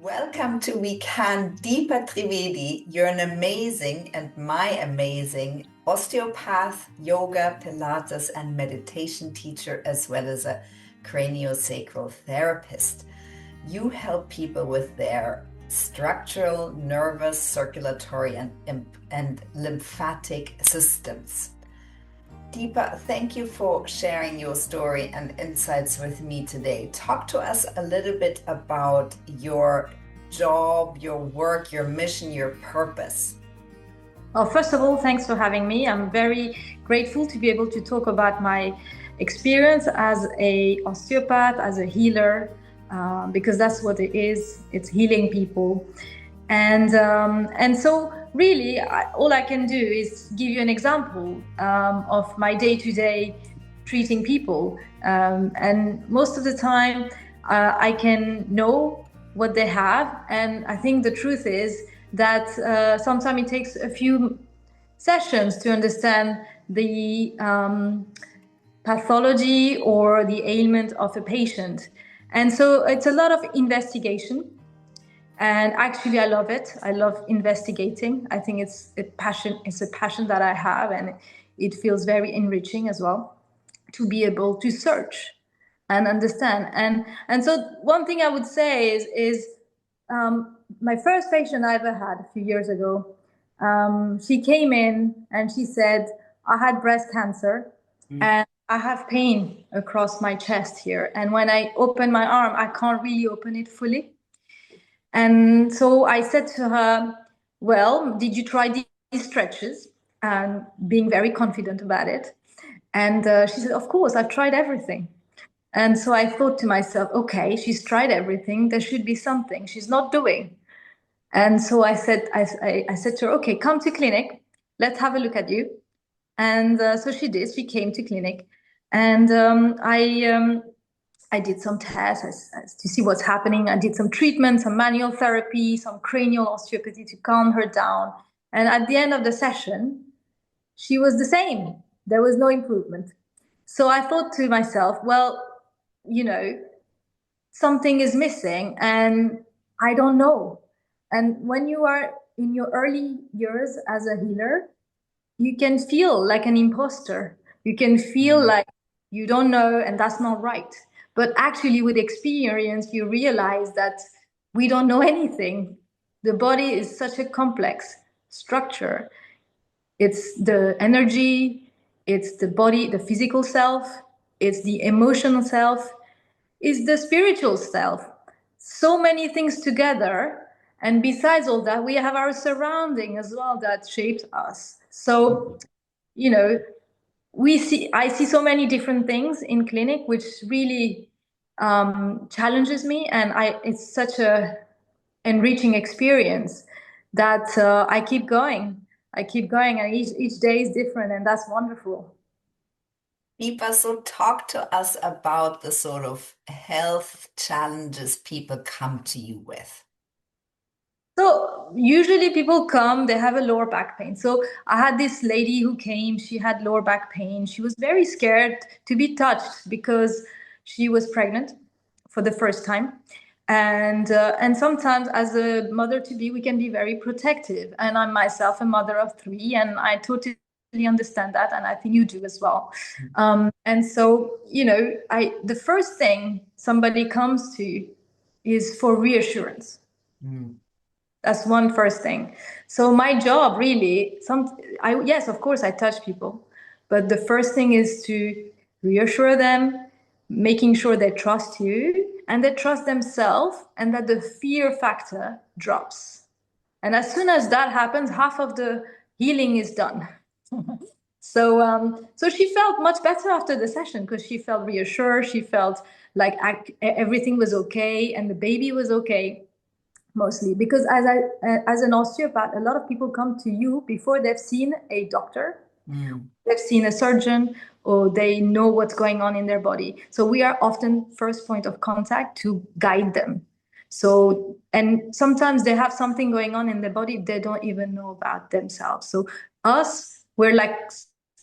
Welcome to WeCan, Dipa Trivedi. You're an amazing and my amazing osteopath, yoga, Pilates, and meditation teacher, as well as a Cranio-Sacral Therapist. You help people with their structural, nervous, circulatory, and lymphatic systems. Dipa, thank you for sharing your story and insights with me today. Talk to us a little bit about your job, your work, your mission, your purpose. Well, first of all, thanks for having me. I'm very grateful to be able to talk about my experience as an osteopath, as a healer, because that's what it is. It's healing people. And so really, all I can do is give you an example of my day-to-day treating people. And most of the time, I can know what they have. And I think the truth is that sometimes it takes a few sessions to understand the pathology or the ailment of a patient. And so it's a lot of investigation. And actually, I love it. I love investigating. I think it's a passion. It's a passion that I have, and it feels very enriching as well to be able to search and understand. And so one thing I would say is my first patient I ever had a few years ago. She came in and she said, "I had breast cancer, and I have pain across my chest here. And when I open my arm, I can't really open it fully." And so I said to her, "Well, did you try these stretches?" And being very confident about it. And she said, "Of course, I've tried everything." And so I thought to myself, okay, she's tried everything. There should be something she's not doing. And so I said to her, "Okay, come to clinic. Let's have a look at you." And so she did. She came to clinic. And I did some tests to see what's happening. I did some treatment, some manual therapy, some cranial osteopathy to calm her down. And at the end of the session, she was the same. There was no improvement. So I thought to myself, well, something is missing and I don't know. And when you are in your early years as a healer, you can feel like an imposter. You can feel like you don't know, and that's not right. But actually, with experience, you realize that we don't know anything. The body is such a complex structure. It's the energy, it's the body, the physical self, it's the emotional self, it's the spiritual self. So many things together. And besides all that, we have our surrounding as well that shapes us. So, I see so many different things in clinic, which really challenges me, and it's such a enriching experience that I keep going, and each day is different, and that's wonderful. Deepa, so talk to us about the sort of health challenges people come to you with. So usually people come, they have a lower back pain. So I had this lady who came, she had lower back pain. She was very scared to be touched because she was pregnant for the first time. And sometimes as a mother to be, we can be very protective. And I'm myself a mother of 3, and I totally understand that. And I think you do as well. And so, the first thing somebody comes to is for reassurance. That's one first thing. So my job really, yes, of course I touch people, but the first thing is to reassure them, making sure they trust you and they trust themselves, and that the fear factor drops. And as soon as that happens, half of the healing is done. So she felt much better after the session because she felt reassured. She felt like everything was okay and the baby was okay. Mostly because as an osteopath, a lot of people come to you before they've seen a doctor, they've seen a surgeon, or they know what's going on in their body. So we are often first point of contact to guide them. So, and sometimes they have something going on in their body they don't even know about themselves. So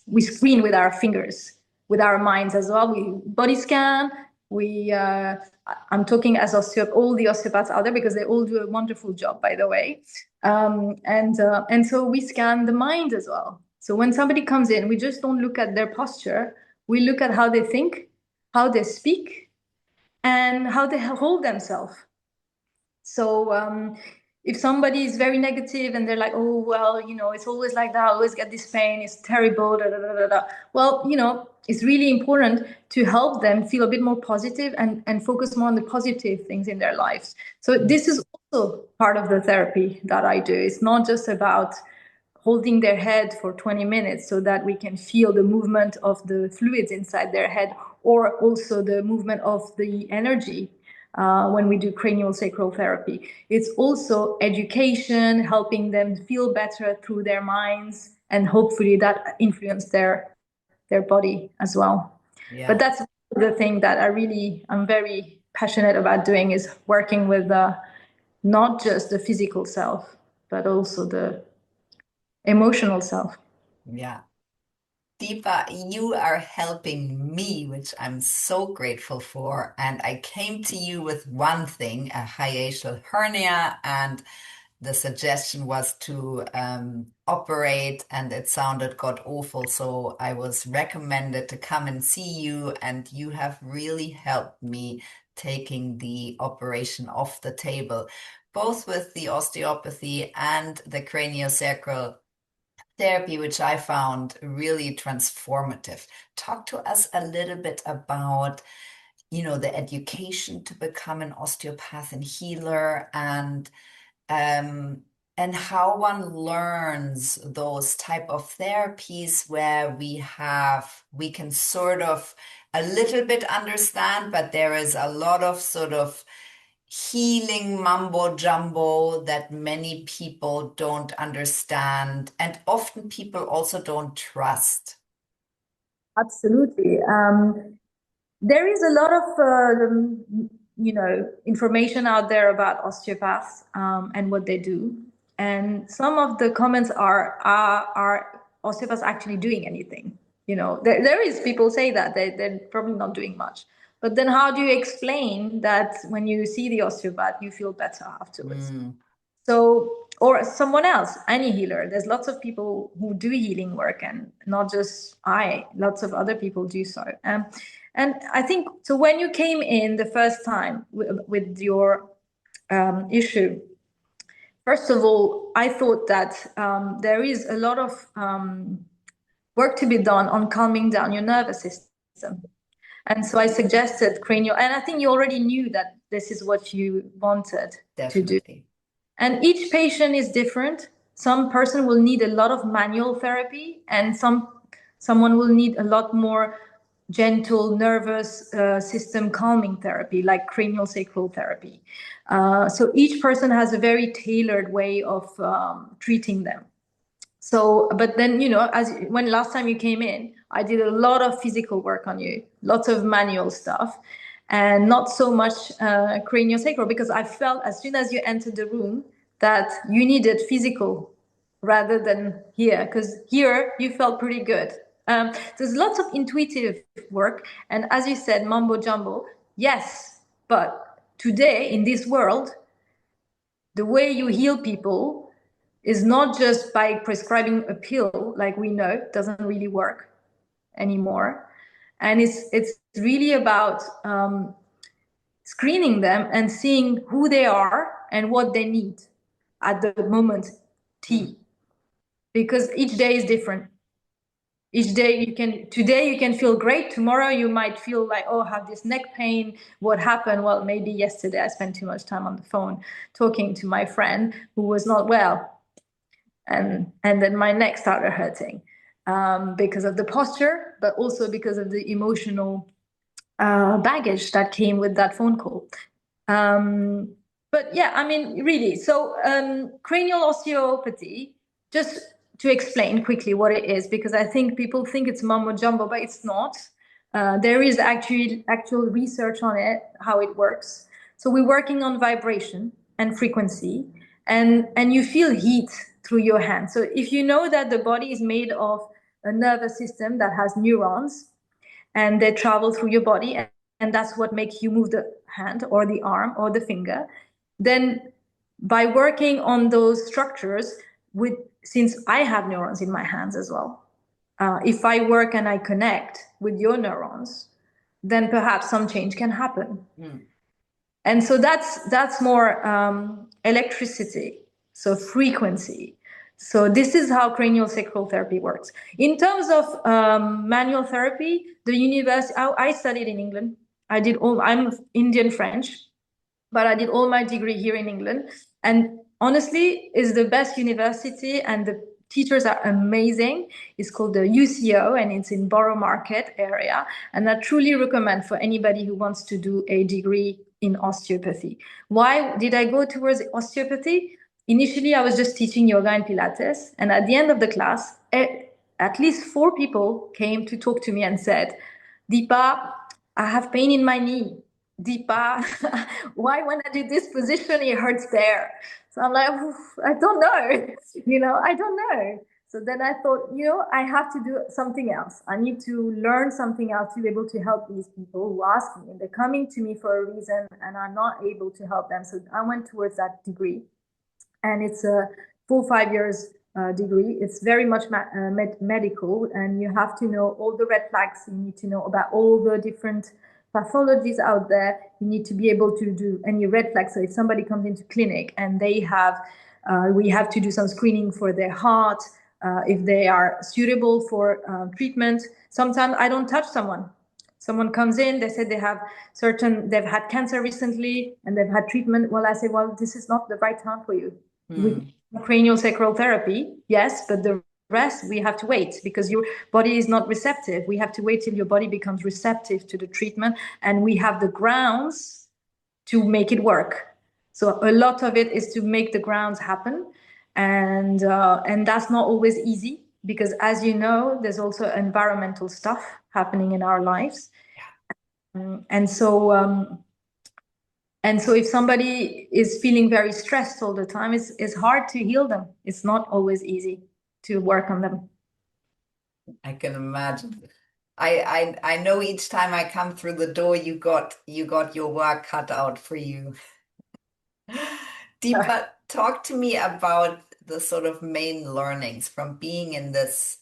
we screen with our fingers, with our minds as well. We body scan, I'm talking as all the osteopaths out there, because they all do a wonderful job, by the way. And so we scan the mind as well. So when somebody comes in, we just don't look at their posture. We look at how they think, how they speak, and how they hold themselves. So if somebody is very negative and they're like, oh, well, it's always like that, I always get this pain, it's terrible, da, da, da, da, da. Well, it's really important to help them feel a bit more positive and focus more on the positive things in their lives. So this is also part of the therapy that I do. It's not just about holding their head for 20 minutes so that we can feel the movement of the fluids inside their head, or also the movement of the energy when we do cranial-sacral therapy. It's also education, helping them feel better through their minds, and hopefully that influence their body as well. Yeah. But that's the thing that I'm very passionate about doing, is working with not just the physical self, but also the emotional self. Yeah. Dipa, you are helping me, which I'm so grateful for. And I came to you with one thing, a hiatal hernia, and the suggestion was to operate, and it sounded god awful. So I was recommended to come and see you, and you have really helped me taking the operation off the table, both with the osteopathy and the craniosacral therapy, which I found really transformative. Talk to us a little bit about, the education to become an osteopath and healer, and how one learns those type of therapies where we can sort of a little bit understand, but there is a lot of sort of healing mumbo jumbo that many people don't understand, and often people also don't trust. Absolutely. There is a lot of information out there about osteopaths and what they do, and some of the comments are osteopaths actually doing anything? There is people say that they're probably not doing much. But then how do you explain that when you see the osteopath, you feel better afterwards? So, or someone else, any healer. There's lots of people who do healing work, and not just lots of other people do so. And I think, so when you came in the first time with your issue, first of all, I thought that there is a lot of work to be done on calming down your nervous system. And so I suggested cranial, and I think you already knew that this is what you wanted to do. And each patient is different. Some person will need a lot of manual therapy, and someone will need a lot more gentle nervous system calming therapy, like cranial-sacral therapy. So each person has a very tailored way of treating them. So, but then, when last time you came in, I did a lot of physical work on you, lots of manual stuff, and not so much craniosacral, because I felt as soon as you entered the room that you needed physical rather than here, because here you felt pretty good. There's lots of intuitive work, and as you said, mumbo jumbo, yes, but today in this world, the way you heal people is not just by prescribing a pill, like we know doesn't really work anymore. And it's really about screening them and seeing who they are and what they need at the moment T. Because each day is different. Each day today you can feel great, tomorrow you might feel like, oh, I have this neck pain, what happened? Well, maybe yesterday I spent too much time on the phone talking to my friend who was not well. And then my neck started hurting because of the posture, but also because of the emotional baggage that came with that phone call. But yeah, I mean, really, so cranial osteopathy, just to explain quickly what it is, because I think people think it's mumbo jumbo, but it's not. There is actual research on it, how it works. So we're working on vibration and frequency, and you feel heat through your hand. So if you know that the body is made of a nervous system that has neurons, and they travel through your body, and that's what makes you move the hand or the arm or the finger, then by working on those structures, since I have neurons in my hands as well, if I work and I connect with your neurons, then perhaps some change can happen. And so that's more electricity, so frequency. So this is how cranial-sacral therapy works. In terms of manual therapy, the university, I studied in England. I'm Indian French, but I did all my degree here in England. And honestly, it's the best university, and the teachers are amazing. It's called the UCO, and it's in Borough Market area. And I truly recommend for anybody who wants to do a degree in osteopathy. Why did I go towards osteopathy? Initially, I was just teaching yoga and Pilates. And at the end of the class, at least 4 people came to talk to me and said, Dipa, I have pain in my knee. Dipa, why when I do this position, it hurts there? So I'm like, I don't know, I don't know. So then I thought, I have to do something else. I need to learn something else to be able to help these people who ask me. And they're coming to me for a reason, and I'm not able to help them. So I went towards that degree. And it's a full 5 years degree. It's very much medical, and you have to know all the red flags. You need to know about all the different pathologies out there. You need to be able to do any red flags. So if somebody comes into clinic and they have, we have to do some screening for their heart, if they are suitable for treatment. Sometimes I don't touch someone. Someone comes in, they said they've had cancer recently and they've had treatment. Well, I say, well, this is not the right time for you. With cranial-sacral therapy, yes, but the rest we have to wait because your body is not receptive. We have to wait till your body becomes receptive to the treatment, and we have the grounds to make it work. So a lot of it is to make the grounds happen, and that's not always easy because, as you know, there's also environmental stuff happening in our lives, and so. And so if somebody is feeling very stressed all the time, it's hard to heal them. It's not always easy to work on them. I can imagine. I know each time I come through the door, you got your work cut out for you. Dipa, talk to me about the sort of main learnings from being in this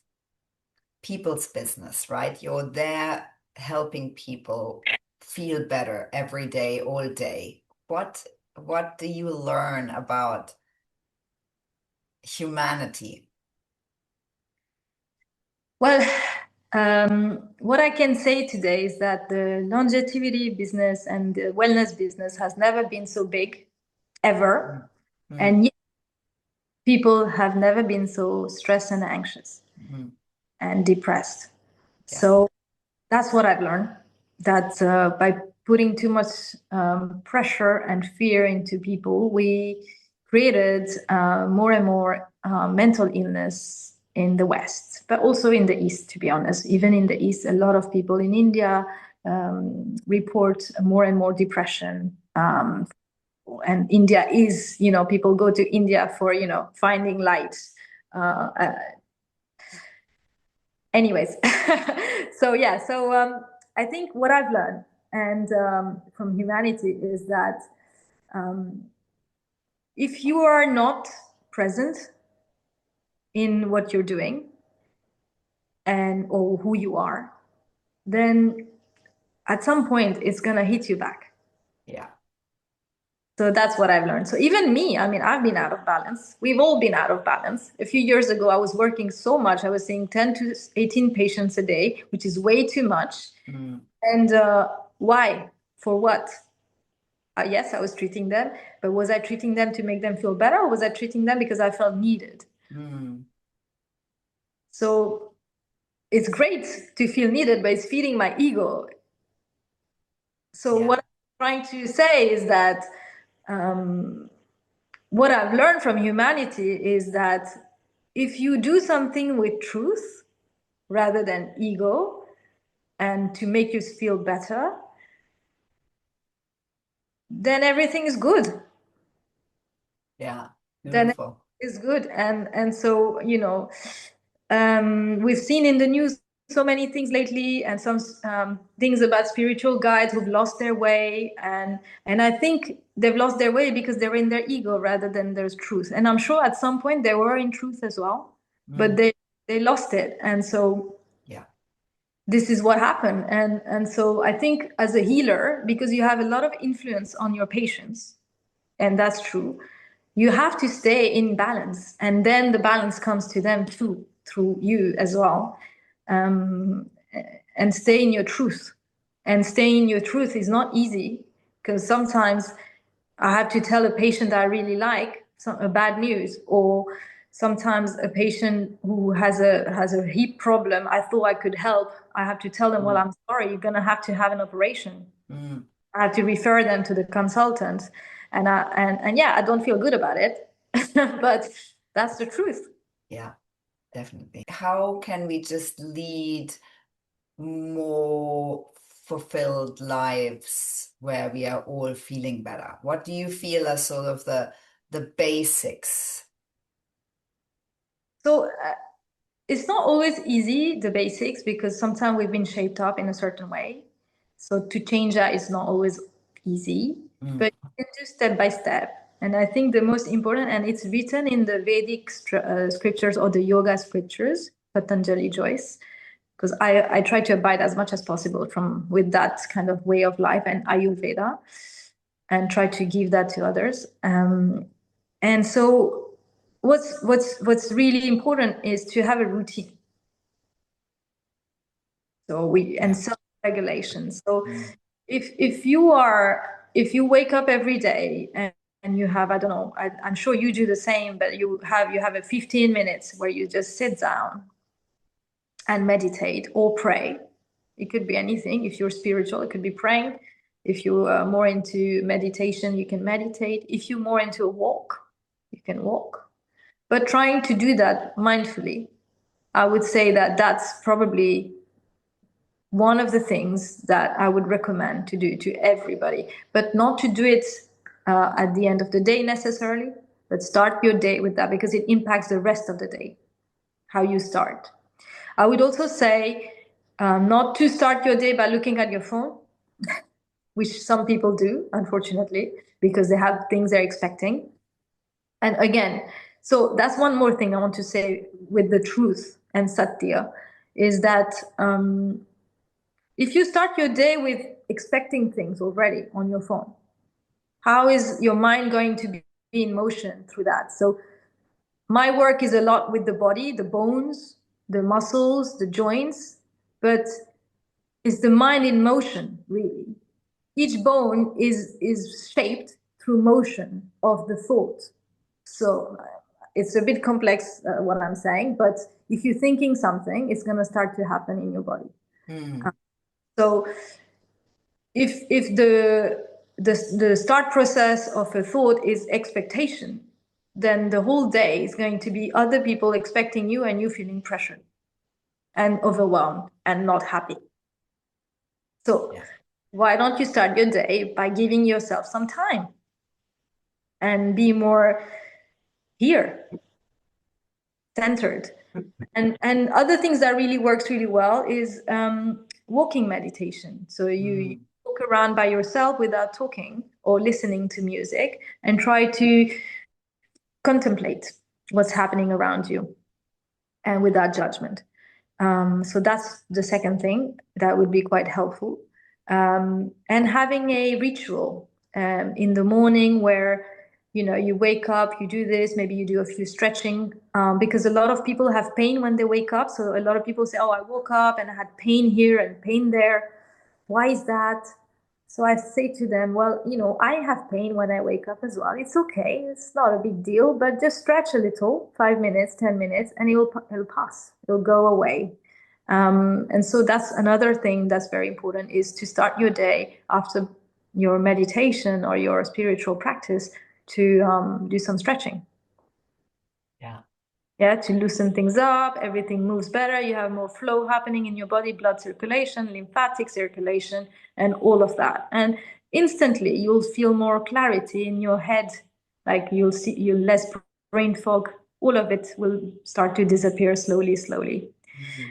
people's business, right? You're there helping people feel better every day, all day. What do you learn about humanity? Well, what I can say today is that the longevity business and the wellness business has never been so big, ever. And yet people have never been so stressed and anxious and depressed. Yeah. So that's what I've learned, that by putting too much pressure and fear into people, we created more and more mental illness in the West, but also in the East, to be honest. Even in the East, a lot of people in India report more and more depression. And India is, people go to India for, finding light. Anyways, so I think what I've learned and from humanity is that if you are not present in what you're doing or who you are, then at some point it's gonna hit you back. Yeah. So that's what I've learned. So even me, I've been out of balance. We've all been out of balance. A few years ago, I was working so much. I was seeing 10 to 18 patients a day, which is way too much. And why? For what? Yes, I was treating them, but was I treating them to make them feel better, or was I treating them because I felt needed? So it's great to feel needed, but it's feeding my ego. So what I'm trying to say is that what I've learned from humanity is that if you do something with truth rather than ego and to make you feel better, then everything is good. Yeah, beautiful. Then it's good. And so, we've seen in the news so many things lately, and some things about spiritual guides who've lost their way, and I think they've lost their way because they're in their ego rather than their truth. And I'm sure at some point they were in truth as well, but they lost it, and so this is what happened. And so I think as a healer, because you have a lot of influence on your patients, and that's true, you have to stay in balance, and then the balance comes to them too, through you as well. And stay in your truth. And staying in your truth is not easy, because sometimes I have to tell a patient that I really like a bad news, or sometimes a patient who has a hip problem I thought I could help, I have to tell them, well, I'm sorry, you're going to have an operation. I have to refer them to the consultant, and I don't feel good about it, but that's the truth. Yeah, definitely. How can we just lead more fulfilled lives where we are all feeling better? What do you feel are sort of the basics? So it's not always easy, the basics, because sometimes we've been shaped up in a certain way. So to change that is not always easy, but you can do step by step. And I think the most important, and it's written in the Vedic scriptures or the yoga scriptures, Patanjali Joyce, because I try to abide as much as possible with that kind of way of life and Ayurveda, and try to give that to others. And so what's really important is to have a routine. So and self-regulation. So if you wake up every day and you have, I don't know, I'm sure you do the same, but you have a 15 minutes where you just sit down and meditate or pray. It could be anything. If you're spiritual, it could be praying. If you're more into meditation, you can meditate. If you're more into a walk, you can walk. But trying to do that mindfully, I would say that that's probably one of the things that I would recommend to do to everybody, but not to do it at the end of the day necessarily, but start your day with that, because it impacts the rest of the day, how you start. I would also say not to start your day by looking at your phone, which some people do, unfortunately, because they have things they're expecting. And again, so that's one more thing I want to say with the truth and satya, is that if you start your day with expecting things already on your phone, how is your mind going to be in motion through that? So my work is a lot with the body, the bones, the muscles, the joints, but is the mind in motion, really? Each bone is shaped through motion of the thought. So it's a bit complex what I'm saying, but if you're thinking something, it's going to start to happen in your body. So if the start process of a thought is expectation, then the whole day is going to be other people expecting you and you feeling pressured and overwhelmed and not happy. So why don't you start your day by giving yourself some time and be more here, centered? And other things that really works really well is walking meditation. So you walk around by yourself without talking or listening to music, and try to contemplate what's happening around you and without judgment. So that's the second thing that would be quite helpful. And having a ritual in the morning where you wake up, you do this, maybe you do a few stretching, because a lot of people have pain when they wake up. So a lot of people say, oh, I woke up and I had pain here and pain there. Why is that? So I say to them, well, I have pain when I wake up as well. It's okay. It's not a big deal, but just stretch a little, 5 minutes, 10 minutes, and it'll pass. It'll go away. And so that's another thing that's very important, is to start your day after your meditation or your spiritual practice to do some stretching. Yeah, to loosen things up, everything moves better, you have more flow happening in your body, blood circulation, lymphatic circulation, and all of that. And instantly you'll feel more clarity in your head, like you'll less brain fog, all of it will start to disappear slowly.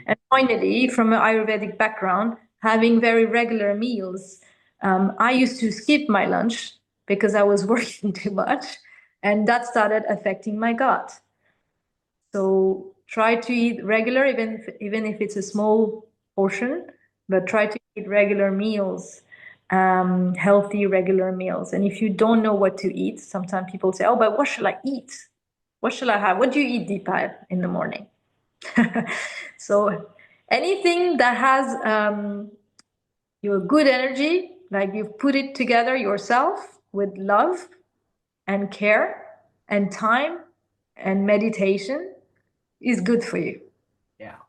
And finally, from an Ayurvedic background, having very regular meals. I used to skip my lunch because I was working too much, and that started affecting my gut. So try to eat regular, even if it's a small portion, but try to eat regular meals, healthy regular meals. And if you don't know what to eat, sometimes people say, "Oh, but what shall I eat? What shall I have? What do you eat, Deepa, in the morning?" So anything that has your good energy, like you've put it together yourself with love and care and time and meditation, is good for you. Yeah.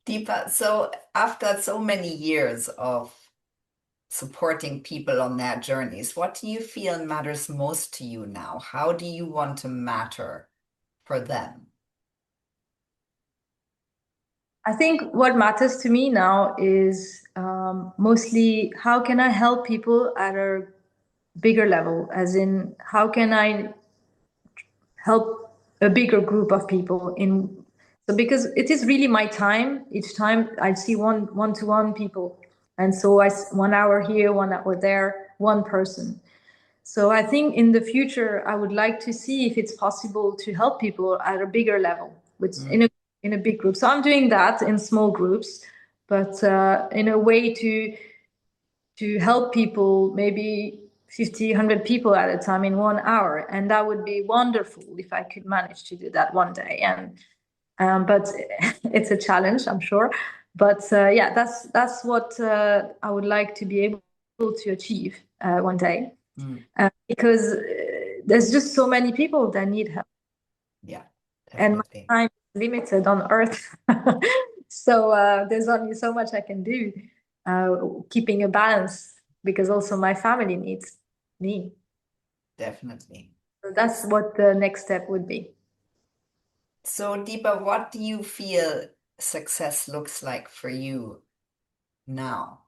Deepa, so after so many years of supporting people on their journeys, what do you feel matters most to you now? How do you want to matter for them? I think what matters to me now is mostly how can I help people at a bigger level, as in how can I help a bigger group of people in. So because it is really my time, each time I see one-to-one people, and so 1 hour here, 1 hour there, one person. So I think in the future I would like to see if it's possible to help people at a bigger level, which in a big group. So I'm doing that in small groups, but in a way to help people, maybe 50, 100 people at a time in 1 hour. And that would be wonderful if I could manage to do that one day. And but it's a challenge, I'm sure. But yeah, that's what I would like to be able to achieve one day, because there's just so many people that need help. Yeah, And my definitely. time is limited on Earth, so there's only so much I can do, keeping a balance, because also my family needs me. Definitely. So that's what the next step would be. So, Deepa, what do you feel success looks like for you now?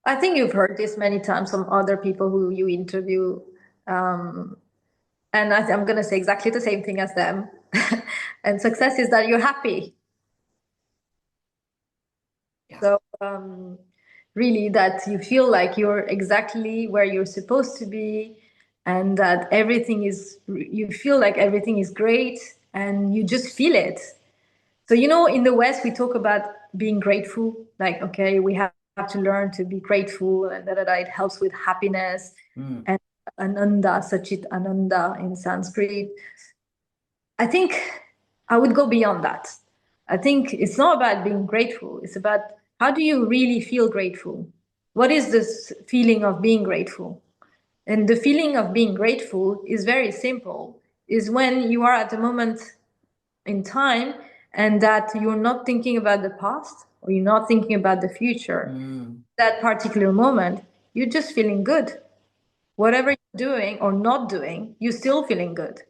I think you've heard this many times from other people who you interview, and I'm going to say exactly the same thing as them. And success is that you're happy. Yeah. So really that you feel like you're exactly where you're supposed to be, and that you feel like everything is great, and you just feel it. So, in the West, we talk about being grateful, like, okay, we have to learn to be grateful, and it helps with happiness, and ananda, Sachit Ananda in Sanskrit. I think I would go beyond that. I think it's not about being grateful. It's about how do you really feel grateful? What is this feeling of being grateful? And the feeling of being grateful is very simple, is when you are at a moment in time and that you're not thinking about the past or you're not thinking about the future. That particular moment, you're just feeling good. Whatever you're doing or not doing, you're still feeling good.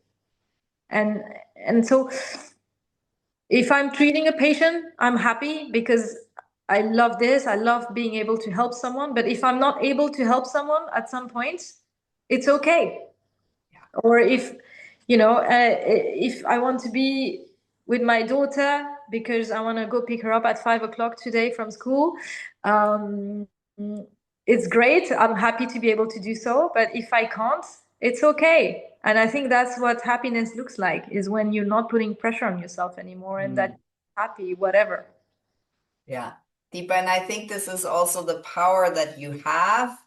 And so if I'm treating a patient, I'm happy because I love this. I love being able to help someone. But if I'm not able to help someone at some point, it's okay. Or if I want to be with my daughter because I want to go pick her up at 5 o'clock today from school, um, it's great. I'm happy to be able to do so. But if I can't, it's okay. And I think that's what happiness looks like, is when you're not putting pressure on yourself anymore, and that you're happy, whatever. Yeah, Deepa, and I think this is also the power that you have,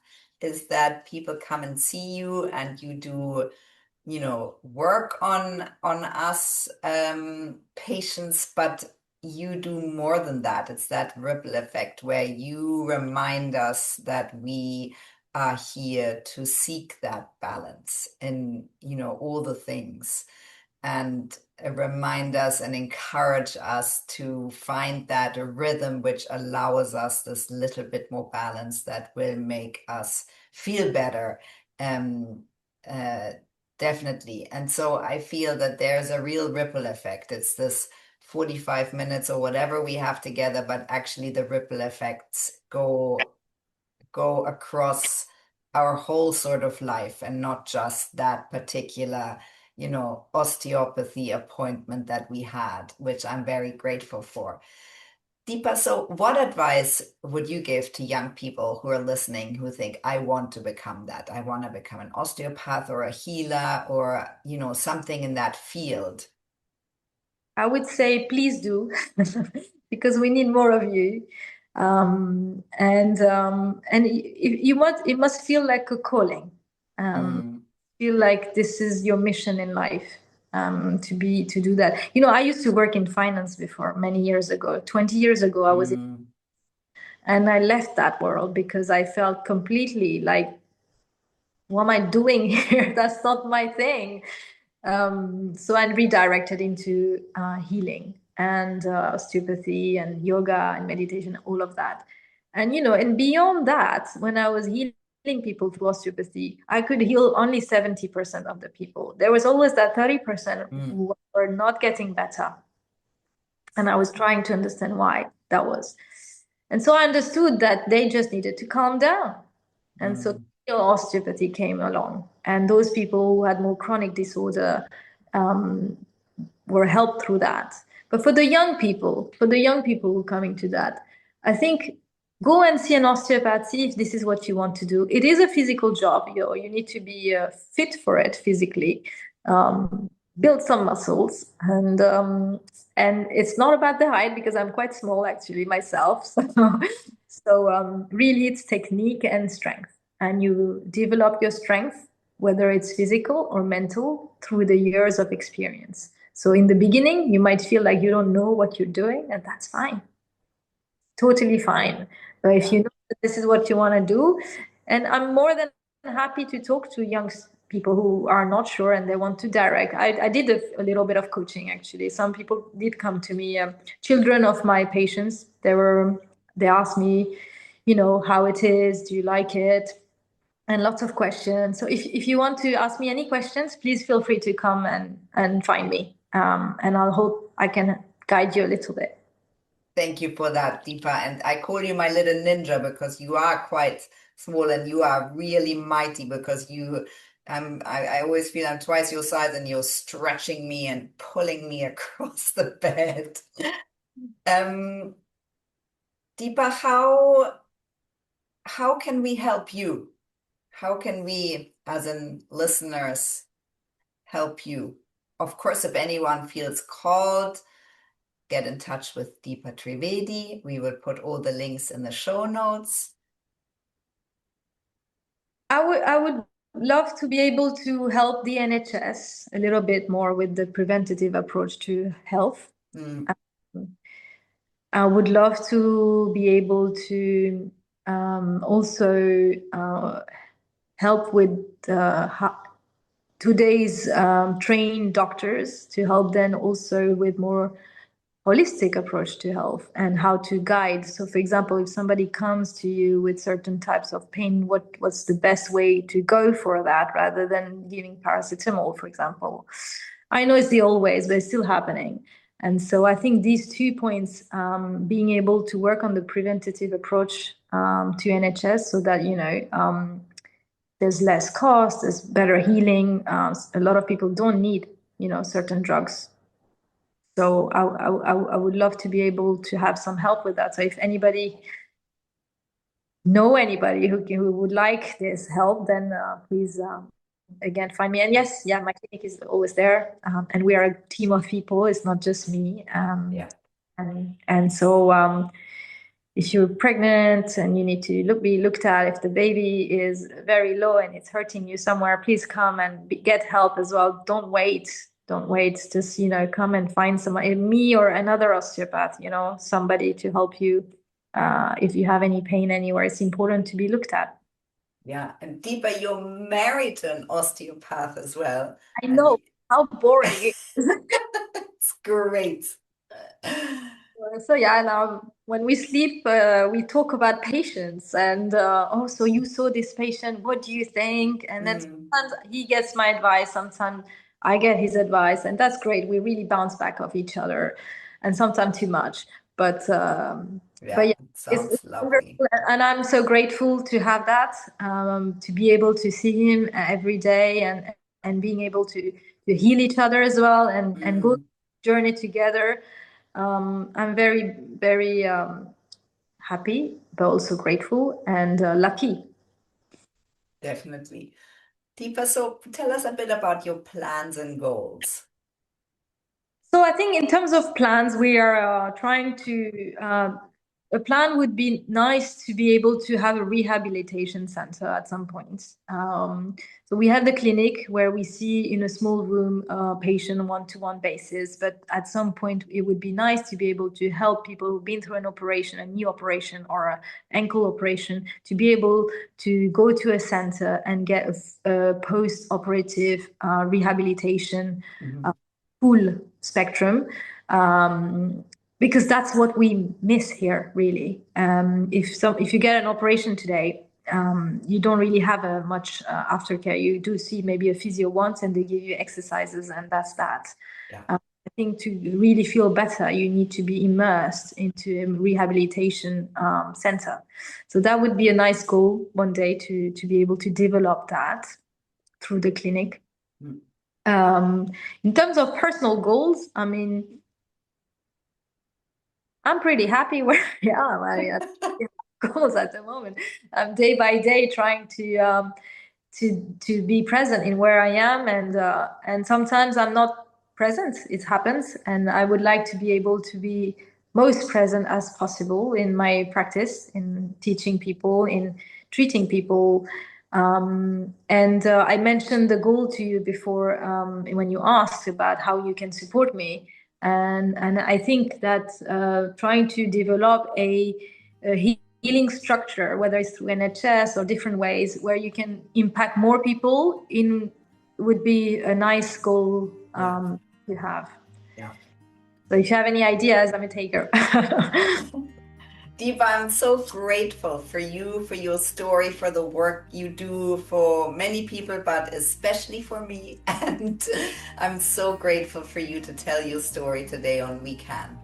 is that people come and see you and you do, work on us patients, but you do more than that. It's that ripple effect where you remind us that we are here to seek that balance in, all the things, and remind us and encourage us to find that rhythm which allows us this little bit more balance that will make us feel better. Um, uh, Definitely. And so I feel that there's a real ripple effect. It's this 45 minutes or whatever we have together, but actually the ripple effects go across our whole sort of life, and not just that particular, osteopathy appointment that we had, which I'm very grateful for. Deepa, so what advice would you give to young people who are listening who think, I want to become that? I want to become an osteopath or a healer or, something in that field? I would say, please do, because we need more of you. And it must feel like a calling. Feel like this is your mission in life, to do that. I used to work in finance before, many years ago. 20 years ago, I was and I left that world because I felt completely like, what am I doing here? That's not my thing. So I redirected into healing and osteopathy and yoga and meditation, all of that. And beyond that, when I was healing people through osteopathy, I could heal only 70% of the people. There was always that 30% who were not getting better. And I was trying to understand why that was. And so I understood that they just needed to calm down. And so osteopathy came along. And those people who had more chronic disorder were helped through that. But for the young people who are coming to that, I think go and see an osteopath if this is what you want to do. It is a physical job. You need to be fit for it physically. Build some muscles, and it's not about the height because I'm quite small actually myself. So really, it's technique and strength, and you develop your strength, whether it's physical or mental, through the years of experience. So in the beginning, you might feel like you don't know what you're doing, and that's fine, totally fine. But if you know that this is what you want to do, and I'm more than happy to talk to young people who are not sure and they want to direct. I did a little bit of coaching actually. Some people did come to me, children of my patients. They asked me, how it is, do you like it? And lots of questions. So if you want to ask me any questions, please feel free to come and find me. And I'll hope I can guide you a little bit. Thank you for that, Deepa. And I call you my little ninja because you are quite small and you are really mighty because I always feel I'm twice your size and you're stretching me and pulling me across the bed. Deepa, how can we help you? How can we, as in listeners, help you? Of course, if anyone feels called, get in touch with Dipa Trivedi. We will put all the links in the show notes. I would love to be able to help the NHS a little bit more with the preventative approach to health. I would love to be able to also help with today's trained doctors to help them also with more holistic approach to health and how to guide. So for example, if somebody comes to you with certain types of pain, what's the best way to go for that rather than giving paracetamol, for example? I know it's the old ways, but it's still happening. And so I think these 2 points, being able to work on the preventative approach to NHS so that, there's less cost, there's better healing. A lot of people don't need, certain drugs. So I would love to be able to have some help with that. So if anybody who would like this help, then please again find me. And yes, my clinic is always there, and we are a team of people. It's not just me. And so if you're pregnant and you need to be looked at, if the baby is very low and it's hurting you somewhere, please come and get help as well. Don't wait. Just, come and find somebody, me or another osteopath, somebody to help you. If you have any pain anywhere, it's important to be looked at. Yeah. And Deepa, you're married to an osteopath as well. I know. How boring. It's great. So now when we sleep, we talk about patients and so you saw this patient, what do you think? And then sometimes he gets my advice, sometimes I get his advice, and that's great. We really bounce back off each other, and sometimes too much. But it sounds lovely. And I'm so grateful to have that, to be able to see him every day and being able to heal each other as well and go journey together. I'm very, very happy, but also grateful and lucky. Definitely. Dipa, so tell us a bit about your plans and goals. So I think in terms of plans, we are trying to, a plan would be nice to be able to have a rehabilitation center at some point. So we have the clinic where we see in a small room patient one-to-one basis, but at some point it would be nice to be able to help people who've been through an operation, a knee operation or an ankle operation, to be able to go to a center and get a post-operative rehabilitation full spectrum, because that's what we miss here, really. If you get an operation today, you don't really have a much aftercare. You do see maybe a physio once, and they give you exercises, and that's that. Yeah. I think to really feel better, you need to be immersed into a rehabilitation center. So that would be a nice goal one day to be able to develop that through the clinic. In terms of personal goals, I mean, I'm pretty happy where I am. I have goals at the moment. I'm day by day trying to be present in where I am, and sometimes I'm not present. It happens, and I would like to be able to be most present as possible in my practice, in teaching people, in treating people. And I mentioned the goal to you before when you asked about how you can support me. And I think that trying to develop a healing structure, whether it's through NHS or different ways, where you can impact more people in, would be a nice goal to have. Yeah. So if you have any ideas, I'm a taker. Dipa, I'm so grateful for you, for your story, for the work you do for many people, but especially for me. And I'm so grateful for you to tell your story today on WeCan.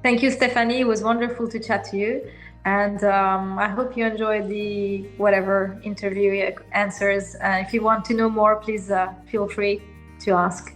Thank you, Stephanie. It was wonderful to chat to you. And I hope you enjoyed the whatever interview answers. If you want to know more, please feel free to ask.